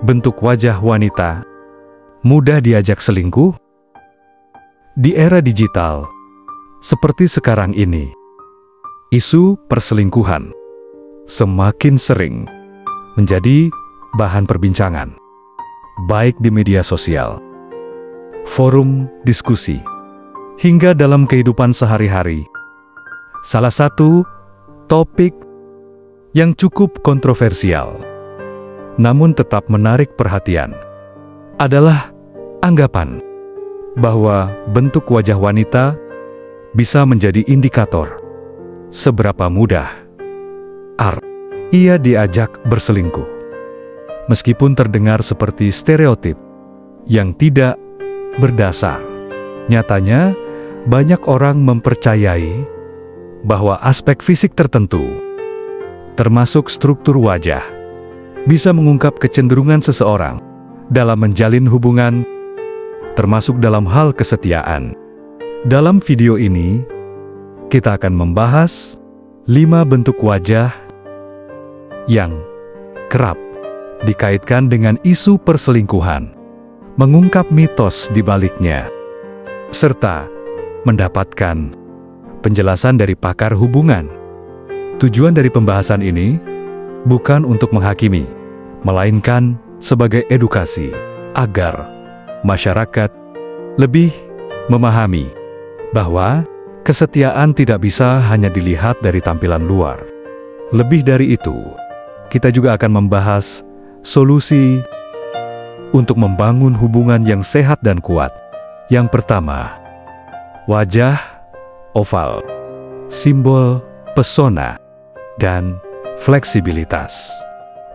bentuk wajah wanita mudah diajak selingkuh? Di era digital, seperti sekarang ini, isu perselingkuhan semakin sering menjadi bahan perbincangan, baik di media sosial, forum diskusi, hingga dalam kehidupan sehari-hari. Salah satu topik yang cukup kontroversial, namun tetap menarik perhatian, adalah anggapan bahwa bentuk wajah wanita bisa menjadi indikator seberapa mudah ia diajak berselingkuh. Meskipun terdengar seperti stereotip yang tidak berdasar, nyatanya banyak orang mempercayai bahwa aspek fisik tertentu, termasuk struktur wajah, bisa mengungkap kecenderungan seseorang dalam menjalin hubungan, termasuk dalam hal kesetiaan. Dalam video ini, kita akan membahas 5 bentuk wajah yang kerap dikaitkan dengan isu perselingkuhan, mengungkap mitos di baliknya, serta mendapatkan penjelasan dari pakar hubungan. Tujuan dari pembahasan ini bukan untuk menghakimi, melainkan sebagai edukasi agar masyarakat lebih memahami bahwa kesetiaan tidak bisa hanya dilihat dari tampilan luar. Lebih dari itu, kita juga akan membahas solusi untuk membangun hubungan yang sehat dan kuat. Yang pertama, wajah oval, simbol pesona dan fleksibilitas.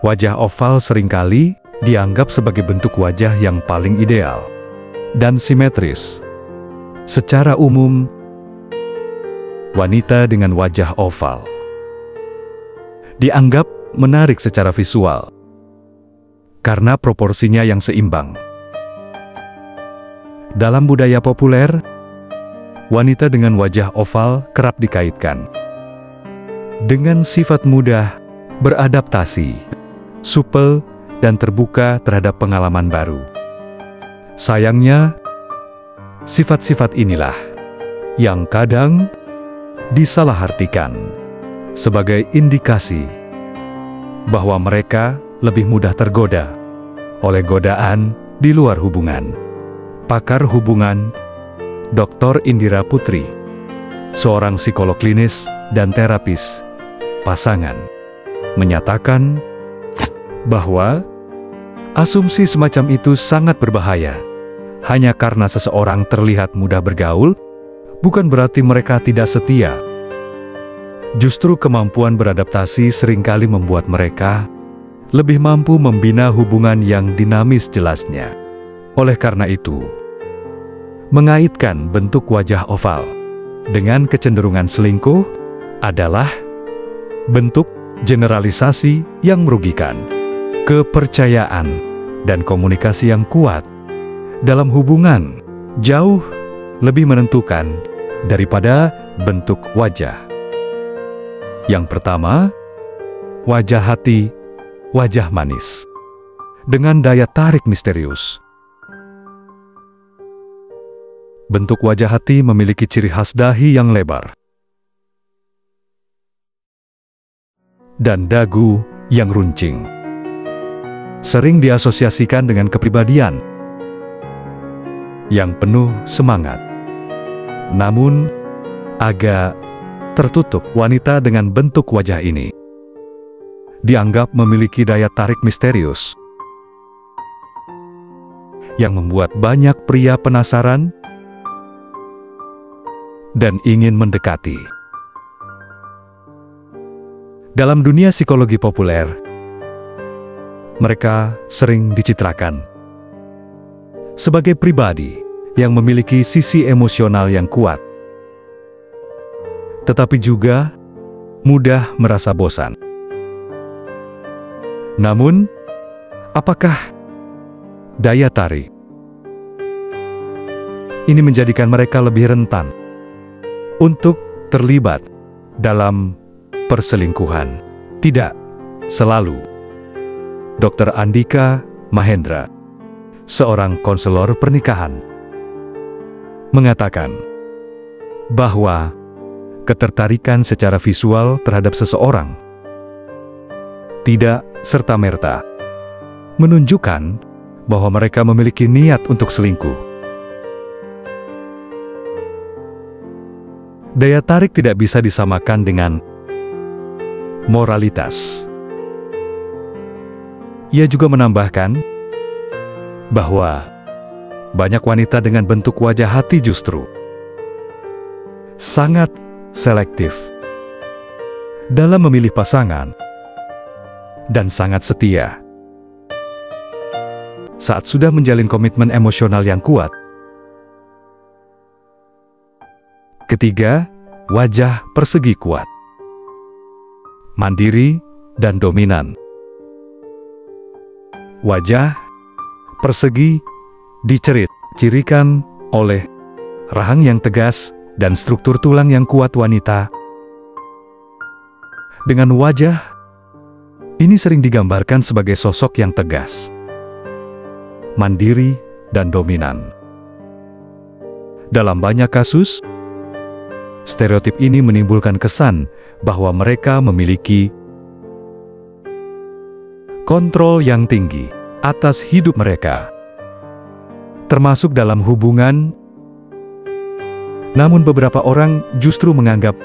Wajah oval seringkali dianggap sebagai bentuk wajah yang paling ideal dan simetris. Secara umum, wanita dengan wajah oval dianggap menarik secara visual karena proporsinya yang seimbang. Dalam budaya populer, wanita dengan wajah oval kerap dikaitkan dengan sifat mudah beradaptasi, supel, dan terbuka terhadap pengalaman baru. Sayangnya, sifat-sifat inilah yang kadang disalahartikan sebagai indikasi bahwa mereka lebih mudah tergoda oleh godaan di luar hubungan. Pakar hubungan, Dr. Indira Putri, seorang psikolog klinis dan terapis pasangan, menyatakan bahwa asumsi semacam itu sangat berbahaya. Hanya karena seseorang terlihat mudah bergaul, bukan berarti mereka tidak setia. Justru kemampuan beradaptasi seringkali membuat mereka lebih mampu membina hubungan yang dinamis jelasnya. Oleh karena itu, mengaitkan bentuk wajah oval dengan kecenderungan selingkuh adalah bentuk generalisasi yang merugikan. Kepercayaan dan komunikasi yang kuat dalam hubungan jauh lebih menentukan daripada bentuk wajah. Yang pertama, wajah hati, wajah manis, dengan daya tarik misterius. Bentuk wajah hati memiliki ciri khas dahi yang lebar dan dagu yang runcing. Sering diasosiasikan dengan kepribadian yang penuh semangat, namun agak tertutup. Wanita dengan bentuk wajah ini dianggap memiliki daya tarik misterius yang membuat banyak pria penasaran dan ingin mendekati. Dalam dunia psikologi populer, mereka sering dicitrakan sebagai pribadi yang memiliki sisi emosional yang kuat, tetapi juga mudah merasa bosan. Namun, apakah daya tarik ini menjadikan mereka lebih rentan untuk terlibat dalam perselingkuhan? Tidak selalu. Dr. Andika Mahendra, seorang konselor pernikahan, mengatakan bahwa ketertarikan secara visual terhadap seseorang tidak serta-merta menunjukkan bahwa mereka memiliki niat untuk selingkuh. Daya tarik tidak bisa disamakan dengan moralitas. Ia juga menambahkan bahwa banyak wanita dengan bentuk wajah hati justru sangat selektif dalam memilih pasangan dan sangat setia. Saat sudah menjalin komitmen emosional yang kuat. Ketiga, wajah persegi kuat, mandiri dan dominan. Wajah persegi dicirikan oleh rahang yang tegas dan struktur tulang yang kuat wanita. Dengan wajah, ini sering digambarkan sebagai sosok yang tegas, mandiri, dan dominan. Dalam banyak kasus, stereotip ini menimbulkan kesan bahwa mereka memiliki kontrol yang tinggi atas hidup mereka, termasuk dalam hubungan. Namun beberapa orang justru menganggap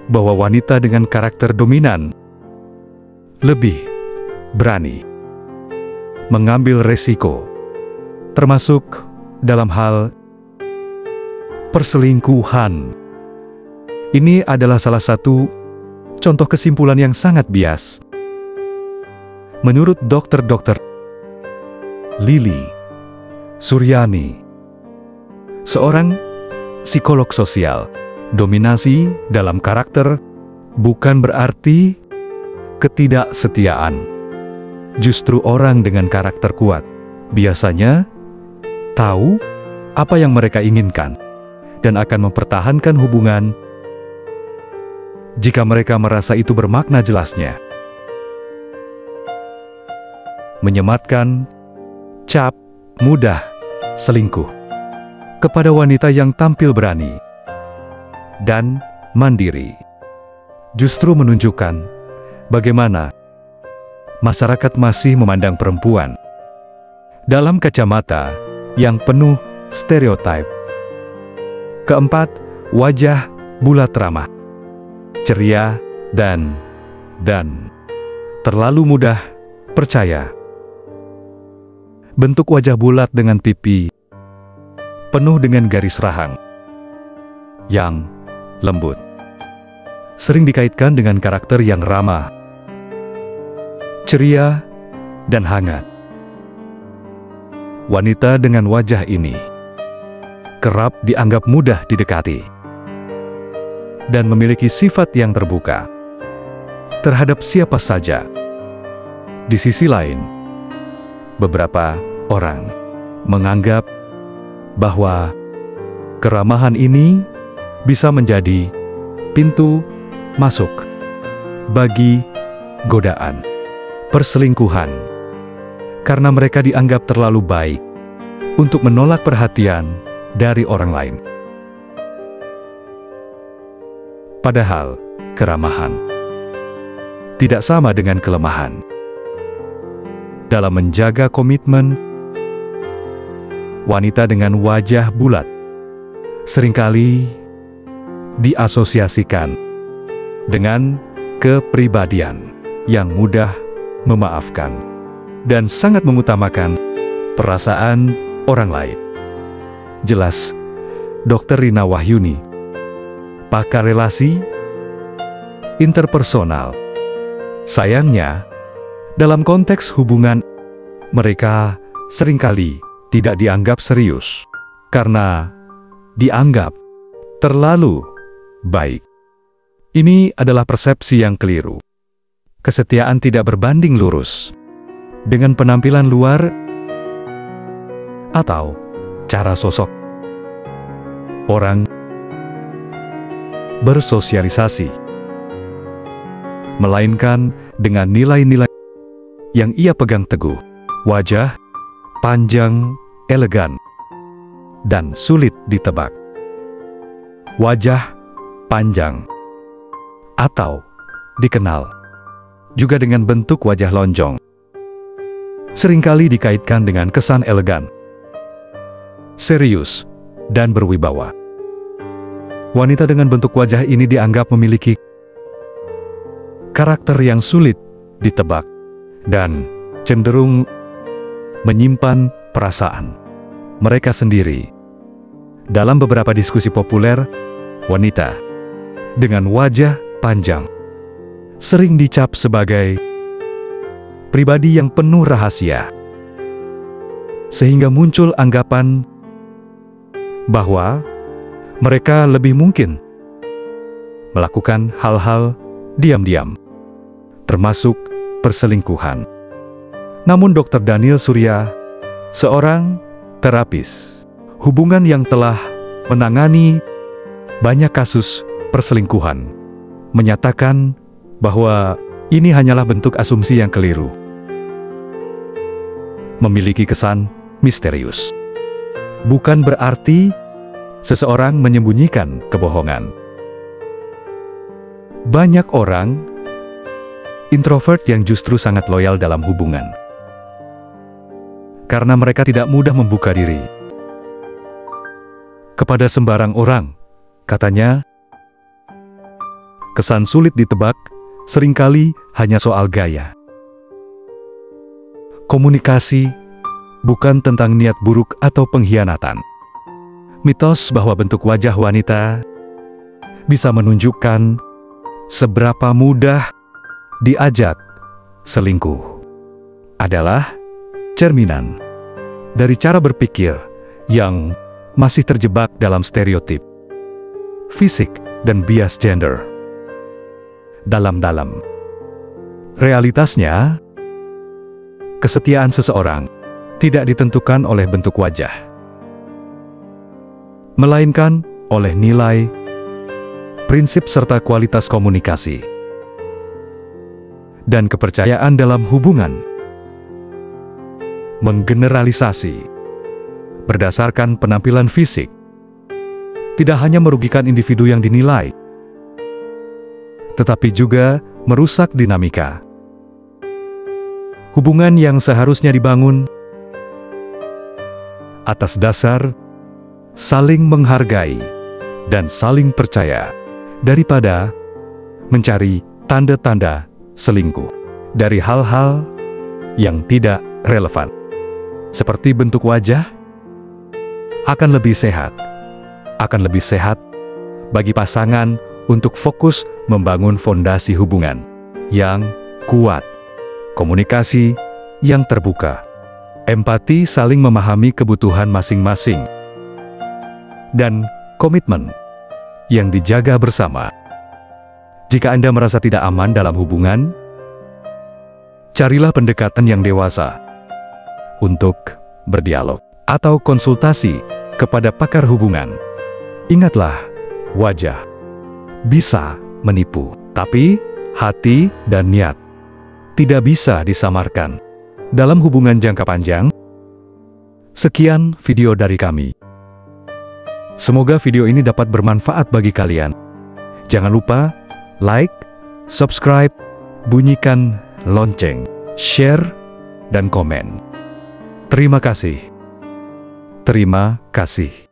bahwa wanita dengan karakter dominan lebih berani mengambil resiko, termasuk dalam hal perselingkuhan. Ini adalah salah satu contoh kesimpulan yang sangat bias. Menurut Dr. Lili Suryani, seorang psikolog sosial, dominasi dalam karakter bukan berarti ketidaksetiaan. Justru orang dengan karakter kuat biasanya tahu apa yang mereka inginkan dan akan mempertahankan hubungan jika mereka merasa itu bermakna jelasnya. Menyematkan cap mudah selingkuh kepada wanita yang tampil berani dan mandiri justru menunjukkan bagaimana masyarakat masih memandang perempuan dalam kacamata yang penuh stereotip. Keempat, wajah bulat ramah, ceria, dan terlalu mudah percaya. Bentuk wajah bulat dengan pipi penuh dengan garis rahang yang lembut sering dikaitkan dengan karakter yang ramah, ceria, dan hangat. Wanita dengan wajah ini kerap dianggap mudah didekati dan memiliki sifat yang terbuka terhadap siapa saja. Di sisi lain, beberapa orang menganggap bahwa keramahan ini bisa menjadi pintu masuk bagi godaan perselingkuhan karena mereka dianggap terlalu baik untuk menolak perhatian dari orang lain. Padahal keramahan tidak sama dengan kelemahan. Dalam menjaga komitmen, wanita dengan wajah bulat seringkali diasosiasikan dengan kepribadian yang mudah memaafkan dan sangat mengutamakan perasaan orang lain. Jelas, Dr. Rina Wahyuni, pakar relasi interpersonal. Sayangnya, dalam konteks hubungan, mereka seringkali tidak dianggap serius karena dianggap terlalu baik. Ini adalah persepsi yang keliru. Kesetiaan tidak berbanding lurus dengan penampilan luar atau cara sosok orang bersosialisasi, melainkan dengan nilai-nilai yang ia pegang teguh. Wajah panjang, elegan, dan sulit ditebak. Wajah panjang, atau dikenal juga dengan bentuk wajah lonjong, seringkali dikaitkan dengan kesan elegan, serius, dan berwibawa. Wanita dengan bentuk wajah ini dianggap memiliki karakter yang sulit ditebak dan cenderung menyimpan perasaan mereka sendiri. Dalam beberapa diskusi populer, wanita dengan wajah panjang sering dicap sebagai pribadi yang penuh rahasia, sehingga muncul anggapan bahwa mereka lebih mungkin melakukan hal-hal diam-diam, termasuk perselingkuhan. Namun Dr. Daniel Surya, seorang terapis hubungan yang telah menangani banyak kasus perselingkuhan, menyatakan bahwa ini hanyalah bentuk asumsi yang keliru, memiliki kesan misterius. Bukan berarti seseorang menyembunyikan kebohongan. Banyak orang introvert yang justru sangat loyal dalam hubungan, karena mereka tidak mudah membuka diri kepada sembarang orang. Katanya, kesan sulit ditebak seringkali hanya soal gaya. Komunikasi bukan tentang niat buruk atau pengkhianatan. Mitos bahwa bentuk wajah wanita bisa menunjukkan seberapa mudah diajak selingkuh adalah cerminan dari cara berpikir yang masih terjebak dalam stereotip fisik dan bias gender. Dalam realitasnya, kesetiaan seseorang tidak ditentukan oleh bentuk wajah, melainkan oleh nilai, prinsip serta kualitas komunikasi dan kepercayaan dalam hubungan. Menggeneralisasi berdasarkan penampilan fisik tidak hanya merugikan individu yang dinilai, tetapi juga merusak dinamika hubungan yang seharusnya dibangun atas dasar saling menghargai dan saling percaya, daripada mencari tanda-tanda selingkuh dari hal-hal yang tidak relevan. Seperti bentuk wajah, akan lebih sehat bagi pasangan untuk fokus membangun fondasi hubungan yang kuat, komunikasi yang terbuka, empati saling memahami kebutuhan masing-masing, dan komitmen yang dijaga bersama. Jika Anda merasa tidak aman dalam hubungan, carilah pendekatan yang dewasa untuk berdialog atau konsultasi kepada pakar hubungan. Ingatlah, wajah bisa menipu, tapi hati dan niat tidak bisa disamarkan. Dalam hubungan jangka panjang. Sekian video dari kami. Semoga video ini dapat bermanfaat bagi kalian. Jangan lupa like, subscribe, bunyikan lonceng, share, dan komen. Terima kasih. Terima kasih.